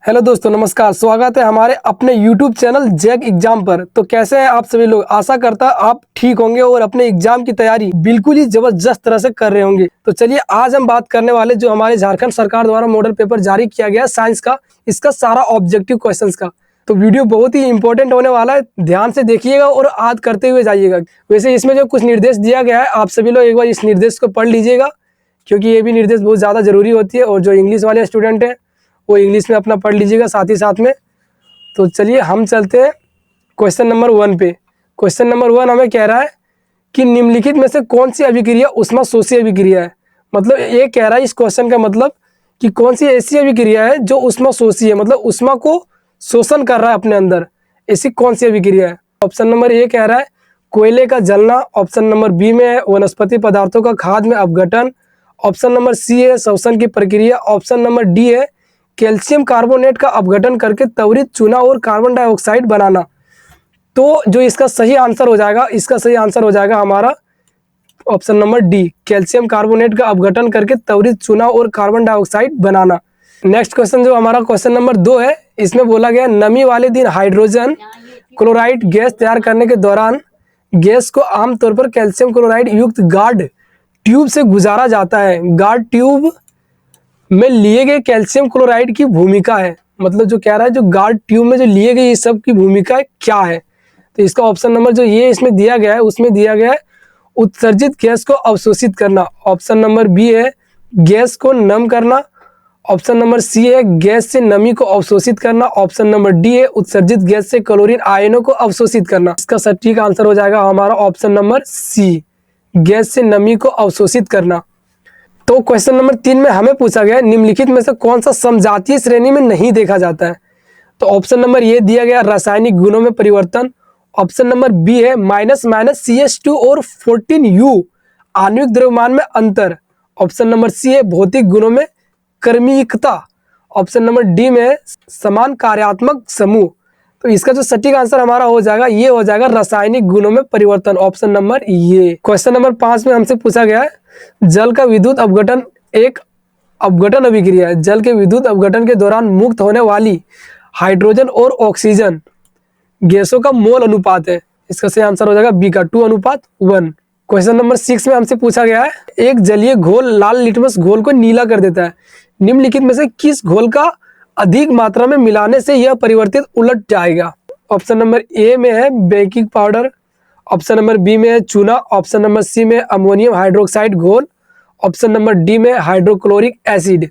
Hello दोस्तों, नमस्कार। स्वागत है हमारे अपने YouTube चैनल जैक एग्जाम पर। तो कैसे हैं आप सभी लोग? आशा करता आप ठीक होंगे और अपने एग्जाम की तैयारी बिल्कुल ही जबरदस्त तरह से कर रहे होंगे। तो चलिए आज हम बात करने वाले जो हमारे झारखंड सरकार द्वारा मॉडल पेपर जारी किया गया है साइंस का, इसका सारा ऑब्जेक्टिव क्वेश्चंस का। तो वीडियो बहुत ही इंपॉर्टेंट होने वाला है, ध्यान से देखिएगा और याद करते हुए जाइएगा। वैसे इसमें जो कुछ निर्देश दिया गया है, आप सभी लोग एक बार इस निर्देश को पढ़ लीजिएगा, क्योंकि ये भी निर्देश बहुत ज़्यादा जरूरी होती है। और जो इंग्लिश वाले स्टूडेंट हैं वो इंग्लिश में अपना पढ़ लीजिएगा साथ ही साथ में। तो चलिए हम चलते हैं क्वेश्चन नंबर 1 पे। क्वेश्चन नंबर 1 हमें कह रहा है कि निम्नलिखित में से कौन सी अभिक्रिया उष्मा शोषी अभिक्रिया है। मतलब ये कह रहा है इस क्वेश्चन का मतलब कि कौन सी ऐसी अभिक्रिया है जो उष्मा शोषी है, मतलब उष्मा को शोषण कर रहा है अपने अंदर, ऐसी कौन सी अभिक्रिया है। ऑप्शन नंबर ए कह रहा है कोयले का जलना। ऑप्शन नंबर बी में है वनस्पति पदार्थों का खाद में अपघटन। ऑप्शन नंबर सी है श्वसन की प्रक्रिया। ऑप्शन नंबर डी है कैल्शियम कार्बोनेट का अपघटन करके त्वरित चूना और कार्बन डाइऑक्साइड बनाना। तो जो इसका सही आंसर हो जाएगा, इसका सही आंसर हो जाएगा हमारा option number D, calcium carbonate का अपघटन करके त्वरित चूना और कार्बन डाइऑक्साइड बनाना। नेक्स्ट क्वेश्चन जो हमारा क्वेश्चन नंबर 2 है, इसमें बोला गया नमी वाले दिन हाइड्रोजन क्लोराइड गैस तैयार करने के दौरान गैस को आमतौर पर कैल्शियम क्लोराइड युक्त गार्ड ट्यूब से गुजारा जाता है। गार्ड ट्यूब में लिए गए कैल्शियम क्लोराइड की भूमिका है, मतलब जो कह रहा है जो गार्ड ट्यूब में जो लिए गए इस सब की भूमिका क्या है। तो इसका ऑप्शन नंबर जो ये इसमें दिया गया है उसमें दिया गया है उत्सर्जित गैस को अवशोषित करना। ऑप्शन नंबर बी है गैस को नम करना। ऑप्शन नंबर सी है गैस से नमी को अवशोषित करना। ऑप्शन नंबर डी है उत्सर्जित गैस से क्लोरीन आयनों को अवशोषित करना। इसका सटीक आंसर हो जाएगा हमारा ऑप्शन नंबर सी, गैस से नमी को अवशोषित करना। तो क्वेश्चन नंबर 3 में हमें पूछा गया निम्नलिखित में से कौन सा समजातीय श्रेणी में नहीं देखा जाता है। तो ऑप्शन नंबर ये दिया गया रासायनिक गुणों में परिवर्तन। ऑप्शन नंबर बी है माइनस माइनस CH2 और 14U आणविक द्रव्यमान में अंतर। ऑप्शन नंबर सी है भौतिक गुणों में क्रमिकता। ऑप्शन नंबर डी में है समान कार्यात्मक समूह। तो इसका जो सटीक आंसर हमारा हो जाएगा ये हो जाएगा रासायनिक गुणों में परिवर्तन, ऑप्शन नंबर ये। क्वेश्चन नंबर 5 में हमसे पूछा गया है जल का विद्युत अपघटन एक अपघटन अभिक्रिया है। जल के विद्युत अपघटन के दौरान मुक्त होने वाली हाइड्रोजन और ऑक्सीजन गैसों का मोल अनुपात है। इसका सही आंसर हो जाएगा बी का 2:1। क्वेश्चन नंबर 6 में हमसे पूछा गया है एक जलीय घोल लाल लिटमस घोल को नीला कर देता है। निम्नलिखित में से किस घोल का अधिक मात्रा में मिलाने से यह परिवर्तित उलट जाएगा। ऑप्शन नंबर ए में है baking powder. Option number B में है चूना। ऑप्शन नंबर सी में अमोनियम हाइड्रोक्साइड घोल। ऑप्शन नंबर डी में हाइड्रोक्लोरिक एसिड।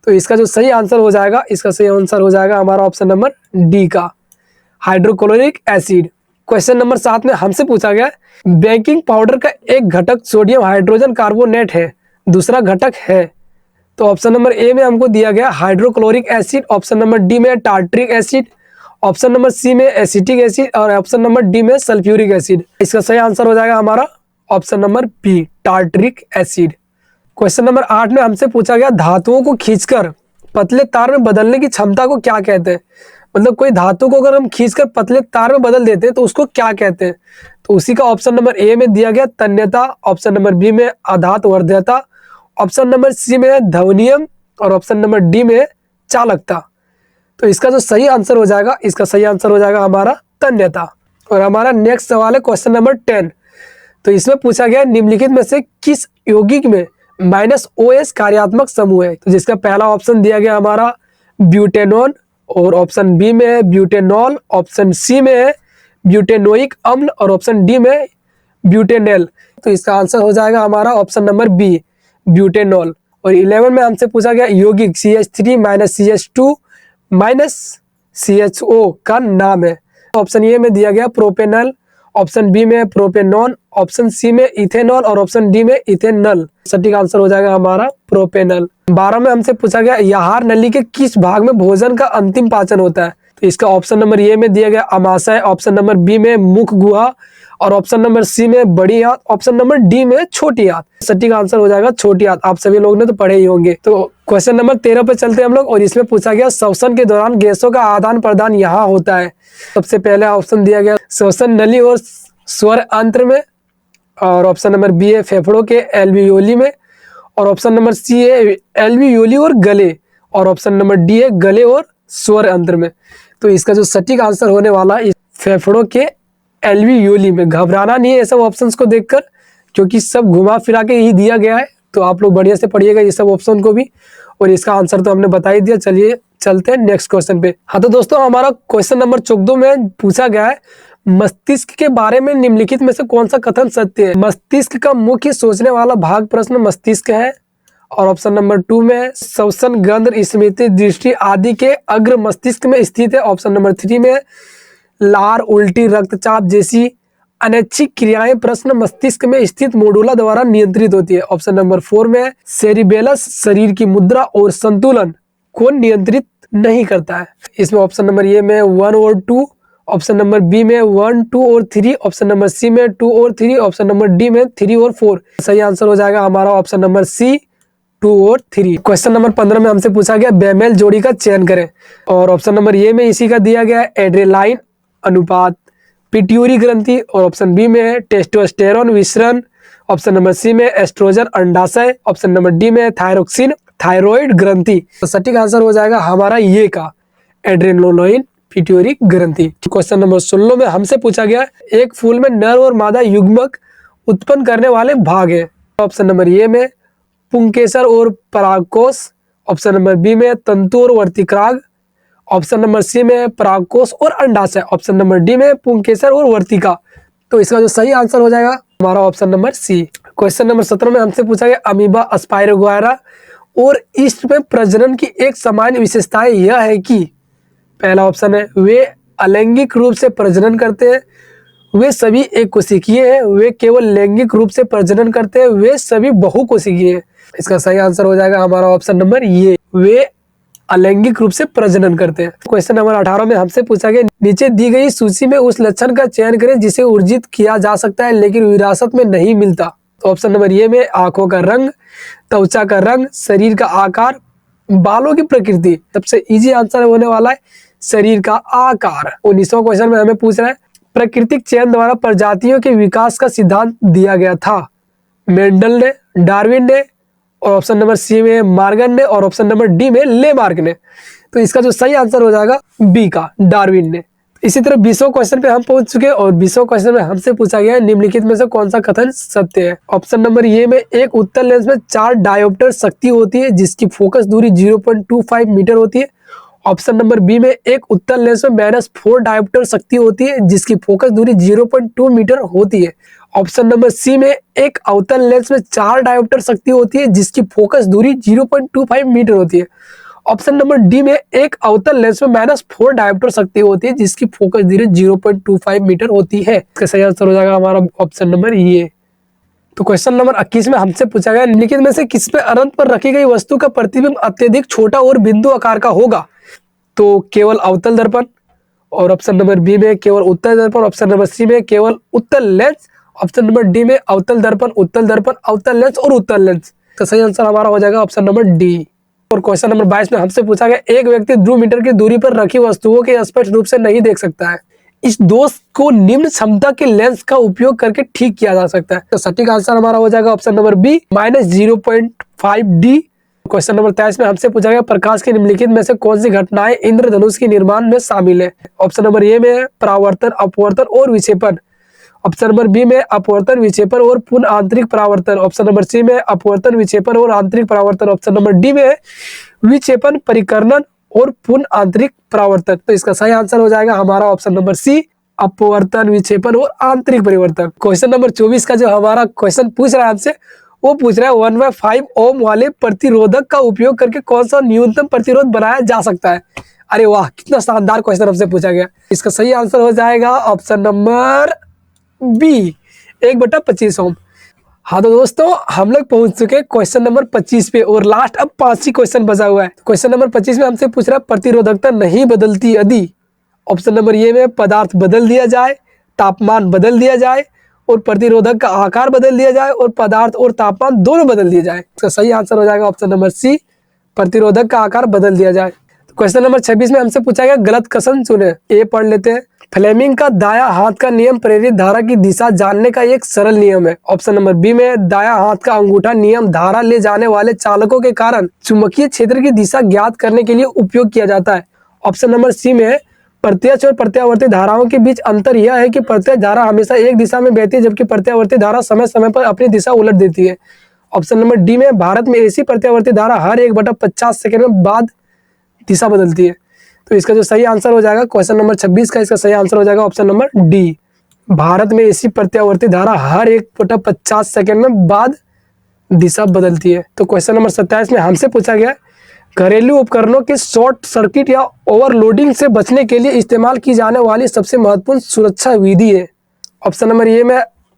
तो इसका जो सही आंसर हो जाएगा, इसका सही आंसर हो जाएगा हमारा ऑप्शन नंबर डी का हाइड्रोक्लोरिक एसिड। क्वेश्चन नंबर 7 में हमसे पूछा गया बेकिंग पाउडर का एक घटक सोडियम हाइड्रोजन कार्बोनेट है, दूसरा घटक है। तो ऑप्शन नंबर ए में हमको दिया गया hydrochloric acid. Option number D में tartaric acid. Option number C में एसिटिक एसिड और ऑप्शन नंबर डी में सल्फ्यूरिक एसिड। इसका सही आंसर हो जाएगा हमारा option number B, tartaric acid. Question number 8 में हमसे पूछा गया धातुओं को खींचकर पतले तार में बदलने की क्षमता को क्या कहते हैं। मतलब कोई धातु को अगर हम खींचकर पतले तार में बदल देते हैं तो उसको क्या कहते हैं। तो उसी का ऑप्शन नंबर ए में दिया गया तन्यता। ऑप्शन नंबर बी में आधात वर्ध्यता। ऑप्शन नंबर सी में है ध्वनियम और ऑप्शन नंबर डी में चालकता। तो इसका जो सही आंसर हो जाएगा, इसका सही आंसर हो जाएगा हमारा तन्यता। और हमारा नेक्स्ट सवाल है क्वेश्चन नंबर 10। तो इसमें पूछा गया निम्नलिखित में से किस यौगिक में -OH कार्यात्मक समूह है। तो जिसका पहला ऑप्शन दिया गया हमारा ब्यूटेनॉन और ऑप्शन बी में है ब्यूटेनॉल। ऑप्शन सी में है ब्यूटेनोइक अम्ल और ऑप्शन डी में ब्यूटेनॉल। तो इसका आंसर हो जाएगा हमारा ऑप्शन नंबर बी, ब्यूटेनॉल। और 11 में हमसे पूछा गया यौगिक CH3 CH2 CHO का नाम है। ऑप्शन ए में दिया गया प्रोपेनल। ऑप्शन बी में प्रोपेनॉन। ऑप्शन सी में इथेनॉल और ऑप्शन डी में इथेनॉल। सटीक आंसर हो जाएगा हमारा प्रोपेनल। 12 में हमसे पूछा गया आहार नली के किस भाग में भोजन का अंतिम पाचन होता है। तो इसका ऑप्शन नंबर ए में दिया गया अमाशय। ऑप्शन नंबर बी में मुख गुहा और ऑप्शन नंबर सी में बड़ी आंत। ऑप्शन नंबर डी में छोटी आंत। सटीक आंसर हो जाएगा छोटी आंत। आप सभी लोग ने तो पढ़े ही होंगे। तो क्वेश्चन नंबर 13 पे चलते हैं हम लोग और इसमें पूछा गया श्वसन के दौरान गैसों का आदान प्रदान यहाँ होता है। सबसे पहले ऑप्शन दिया गया श्वसन नली और स्वर अंत्र में। और ऑप्शन नंबर बी है फेफड़ों के एल्वियोली में। और ऑप्शन नंबर सी है एल्वियोली और गले। और ऑप्शन नंबर डी है गले और स्वर अंतर में। तो इसका जो सटीक आंसर होने वाला है, फेफड़ों के एल्वियोली में। घबराना नहीं है ये सब ऑप्शंस को देखकर, क्योंकि सब घुमा फिरा के ही दिया गया है। तो आप लोग बढ़िया से पढ़िएगा ये सब ऑप्शन को भी, और इसका आंसर तो हमने बता ही दिया। चलिए चलते हैं नेक्स्ट क्वेश्चन पे। हाँ तो दोस्तों, हमारा क्वेश्चन नंबर 14 में पूछा गया है, मस्तिष्क के बारे में निम्नलिखित में से कौन सा कथन सत्य है। मस्तिष्क का मुख्य सोचने वाला भाग प्रश्न मस्तिष्क है। और ऑप्शन नंबर 2 में श्वसन, गंध, स्मृति, दृष्टि आदि के अग्र मस्तिष्क में स्थित है। ऑप्शन नंबर 3 में लार, उल्टी, रक्तचाप जैसी अनैच्छिक क्रियाएं प्रश्न मस्तिष्क में स्थित मोडुला द्वारा नियंत्रित होती है। ऑप्शन नंबर 4 में सेरिबेलस शरीर की मुद्रा और संतुलन को नियंत्रित नहीं करता है। इसमें ऑप्शन नंबर ए में 1 और 2, ऑप्शन नंबर बी में 1, 2 और 3, ऑप्शन नंबर सी में 2 और 3, ऑप्शन नंबर डी में 3 और 4। सही आंसर हो जाएगा हमारा ऑप्शन नंबर सी, 2 और 3। क्वेश्चन नंबर 15 में हमसे पूछा गया बेमेल जोड़ी का चयन करें। और ऑप्शन नंबर ए में इसी का दिया गया एड्रेनालाइन अनुपात, पिट्यूरी ग्रंथि, और ऑप्शन बी में है टेस्टोस्टेरोन विसरण, ऑप्शन नंबर सी में एस्ट्रोजन अंडाशय, ऑप्शन नंबर डी में थायरोक्सिन थायराइड ग्रंथि। तो सटीक आंसर हो जाएगा हमारा ये का एड्रेनालाइन पिट्यूरी ग्रंथि। क्वेश्चन नंबर 16 में हमसे पूछा गया एक फूल में नर और मादा युग्मक उत्पन्न करने वाले भाग है। ऑप्शन नंबर ए में पुंकेसर और परागकोश, ऑप्शन नंबर बी में तंतु और वर्तिकाग्र, ऑप्शन नंबर सी में परागकोश और अंडाशय, ऑप्शन नंबर डी में पुंकेसर और वर्तिका। तो इसका जो सही आंसर हो जाएगा हमारा option number C. Question number 17 में हमसे पूछा गया अमीबा, स्पाइरोगोरा और ईस्ट में प्रजनन की एक सामान्य विशेषताएं यह है कि पहला ऑप्शन है वे अलैंगिक रूप से प्रजनन करते हैं, वे सभी एक कोशिकीय हैं, वे केवल लैंगिक रूप से प्रजनन करते हैं, वे सभी बहुकोशिकीय हैं। इसका सही आंसर हो जाएगा हमारा ऑप्शन नंबर ये, वे अलैंगिक रूप से प्रजनन करते हैं। क्वेश्चन नंबर 18 में हमसे पूछा गया नीचे दी गई सूची में उस लक्षण का चयन करें जिसे अर्जित किया जा सकता है लेकिन विरासत में नहीं मिलता। तो ऑप्शन नंबर ए में आंखों का रंग, त्वचा का रंग, शरीर का आकार, बालों की प्रकृति। सबसे इजी आंसर होने वाला है शरीर का आकार। 19वां क्वेश्चन में हमें पूछ रहा है प्राकृतिक चयन द्वारा प्रजातियों के विकास का सिद्धांत दिया गया था। मेंडल ने, डार्विन ने, और ऑप्शन नंबर सी में मार्गन ने, और ऑप्शन नंबर डी में लेमार्क ने। तो इसका जो सही आंसर हो जाएगा बी का डार्विन ने। इसी तरह 20वें क्वेश्चन पे हम पहुंच चुके हैं और 20वें क्वेश्चन में हमसे पूछा गया है निम्नलिखित में से कौन सा कथन सत्य है। ऑप्शन नंबर ए में एक उत्तल लेंस में 4 डायोप्टर शक्ति होती है जिसकी फोकस दूरी 0.25 मीटर होती है। ऑप्शन नंबर बी में एक उत्तल लेंस में -4 डायोप्टर शक्ति होती है जिसकी फोकस दूरी 0.2 मीटर होती है। ऑप्शन नंबर सी में एक अवतल लेंस में 4 डायोप्टर शक्ति होती है जिसकी फोकस दूरी 0.25 मीटर होती है। ऑप्शन नंबर डी में एक अवतल लेंस में -4 डायोप्टर शक्ति होती है जिसकी फोकस दूरी 0.25 मीटर होती है। इसका सही आंसर हो जाएगा हमारा ऑप्शन नंबर ये। तो क्वेश्चन नंबर 21 में हमसे पूछा गया निम्नलिखित में से किस पे अनंत पर रखी गई वस्तु का प्रतिबिंब अत्यधिक छोटा और बिंदु आकार का होगा। तो केवल अवतल दर्पण, और ऑप्शन नंबर बी में केवल उत्तल दर्पण, ऑप्शन नंबर सी में केवल उत्तल लेंस, ऑप्शन नंबर डी में अवतल दर्पण, अवतल लेंस और उत्तल लेंस। तो सही आंसर हमारा हो जाएगा ऑप्शन नंबर डी। और क्वेश्चन नंबर 22 में हमसे पूछा गया एक व्यक्ति ध्रुव मीटर की दूरी पर रखी वस्तुओं के स्पष्ट रूप से नहीं देख सकता है, इस दोष को निम्न क्षमता के लेंस का उपयोग करके ठीक किया जा सकता है। तो सटीक आंसर हमारा हो जाएगा option number B -0.5D। Question number 23 में हमसे पूछा गया प्रकाश के निम्नलिखित में से कौन सी घटनाएं इंद्रधनुष के निर्माण में शामिल है। ऑप्शन नंबर ए में परावर्तन, अपवर्तन और विक्षेपण, ऑप्शन नंबर बी में अपवर्तन, विक्षेपण और पुनः आंतरिक परावर्तन, ऑप्शन नंबर सी में अपवर्तन, विक्षेपण और आंतरिक परावर्तन, ऑप्शन नंबर डी में विक्षेपण, परिकर्णन और पुनः आंतरिक परावर्तन। तो इसका सही आंसर हो जाएगा हमारा ऑप्शन नंबर सी, अपवर्तन, विक्षेपण और आंतरिक परिवर्तन। क्वेश्चन नंबर 24 का जो हमारा क्वेश्चन पूछ रहा है हमसे, वो पूछ रहा है 1/5 ओम वाले प्रतिरोधक का उपयोग करके कौन सा न्यूनतम प्रतिरोध बनाया जा सकता है। अरे वाह, कितना शानदार क्वेश्चन हमसे पूछा गया। इसका सही आंसर हो जाएगा ऑप्शन नंबर बी, 1/25 ओम। हाँ तो दोस्तों, हम लोग पहुंच चुके हैं क्वेश्चन नंबर 25 पे और लास्ट अब 5 ही क्वेश्चन बचा हुआ है। क्वेश्चन नंबर 25 में हमसे पूछ रहा है प्रतिरोधकता नहीं बदलती यदि ऑप्शन नंबर ए में पदार्थ बदल दिया जाए, तापमान बदल दिया जाए और प्रतिरोधक का आकार बदल दिया जाए और पदार्थ और तापमान दोनों बदल दिए जाए। इसका सही आंसर हो जाएगा ऑप्शन नंबर सी, प्रतिरोधक का आकार बदल दिया जाए। तो क्वेश्चन नंबर 26 में हमसे पूछा गया गलत कथन चुने। ए पढ़ लेते हैं। फ्लेमिंग का दायां हाथ का नियम प्रेरित धारा की दिशा जानने का एक सरल नियम है। ऑप्शन नंबर बी में दायां हाथ का अंगूठा नियम धारा ले जाने वाले चालकों के कारण चुंबकीय क्षेत्र की दिशा ज्ञात करने के लिए उपयोग किया जाता है। ऑप्शन नंबर सी में है प्रत्यक्ष और प्रत्यावर्ती धाराओं के बीच अंतर यह है कि प्रत्यक्ष धारा हमेशा एक दिशा में बहती है जबकि प्रत्यावर्ती धारा समय समय पर अपनी दिशा उलट देती है। ऑप्शन नंबर डी में भारत में ऐसी प्रत्यावर्ती धारा हर 1/50 सेकंड में बाद दिशा बदलती है। तो इसका जो सही आंसर हो जाएगा क्वेश्चन नंबर 26 का, इसका सही आंसर हो जाएगा ऑप्शन नंबर डी। भारत में ऐसी प्रत्यावर्ती धारा हर 1/50 सेकंड में बाद दिशा बदलती है। तो क्वेश्चन नंबर 27 में हमसे पूछा गया घरेलू उपकरणों के शॉर्ट सर्किट या ओवरलोडिंग से बचने के लिए इस्तेमाल की जाने वाली सबसे महत्वपूर्ण सुरक्षा विधि है। ऑप्शन नंबर ए में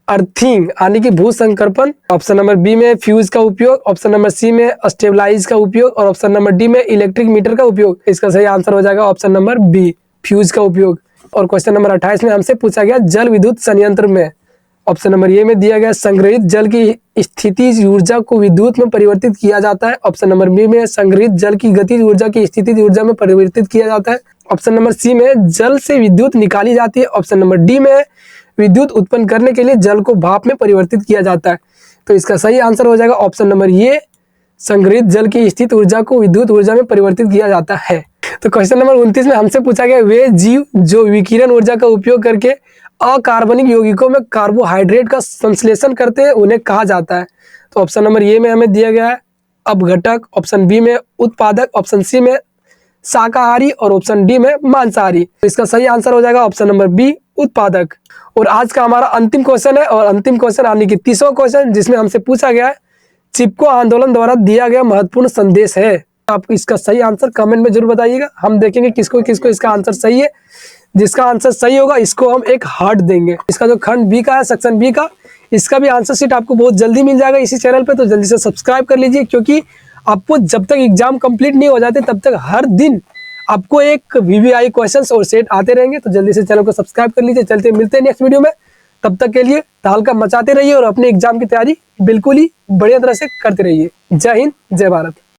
अर्थिंग यानी कि भू संकर्पण, ऑप्शन नंबर बी में फ्यूज का उपयोग, ऑप्शन नंबर सी में स्टेबलाइज का उपयोग और ऑप्शन नंबर डी में इलेक्ट्रिक मीटर का उपयोग। इसका सही आंसर हो जाएगा ऑप्शन नंबर बी, फ्यूज का उपयोग। और क्वेश्चन नंबर 28 में हमसे पूछा गया जल विद्युत संयंत्र में, ऑप्शन नंबर ए में दिया गया संग्रहित जल की स्थितिज ऊर्जा को विद्युत में परिवर्तित किया जाता है, ऑप्शन नंबर बी में संग्रहित जल की गतिज ऊर्जा की स्थितिज ऊर्जा में परिवर्तित किया जाता है, ऑप्शन नंबर सी में जल से विद्युत निकाली जाती है, ऑप्शन नंबर डी में विद्युत उत्पन्न करने के लिए जल को भाप में परिवर्तित किया जाता है। तो इसका सही आंसर हो जाएगा ऑप्शन नंबर ए, संग्रहित जल की स्थित ऊर्जा को विद्युत ऊर्जा में परिवर्तित किया जाता है। तो क्वेश्चन नंबर 29 में हमसे पूछा गया वे जीव जो विकिरण ऊर्जा का उपयोग करके अकार्बनिक यौगिकों में कार्बोहाइड्रेट का संश्लेषण करते हैं उन्हें कहा जाता है। तो ऑप्शन नंबर ए में हमें दिया गया है अपघटक, ऑप्शन बी में उत्पादक, ऑप्शन सी में शाकाहारी और ऑप्शन डी में मांसाहारी। तो इसका सही आंसर हो जाएगा ऑप्शन नंबर बी, उत्पादक। और आज का हमारा अंतिम क्वेश्चन है और अंतिम क्वेश्चन यानी कि 30वां क्वेश्चन जिसमें हमसे पूछा गया है चिपको आंदोलन द्वारा दिया गया महत्वपूर्ण संदेश है। आप इसका सही आंसर कमेंट में जरूर बताइएगा, हम देखेंगे किसको किसको इसका आंसर सही है। जिसका आंसर सही होगा इसको हम एक हार्ट देंगे। इसका जो खंड बी का है, सेक्शन बी का, इसका भी आंसर शीट आपको बहुत जल्दी मिल जाएगा इसी चैनल पे, तो जल्दी से सब्सक्राइब कर लीजिए क्योंकि आपको जब तक एग्जाम कंप्लीट नहीं हो जाते तब तक हर दिन आपको एक VVI क्वेश्चंस और सेट आते रहेंगे। तो जल्दी से चैनल को सब्सक्राइब कर लीजिए। चलते मिलते हैं नेक्स्ट वीडियो में, तब तक के लिए तहलका मचाते रहिए और अपने एग्जाम की तैयारी बिल्कुल ही बढ़िया तरह से करते रहिए। जय हिंद, जय भारत।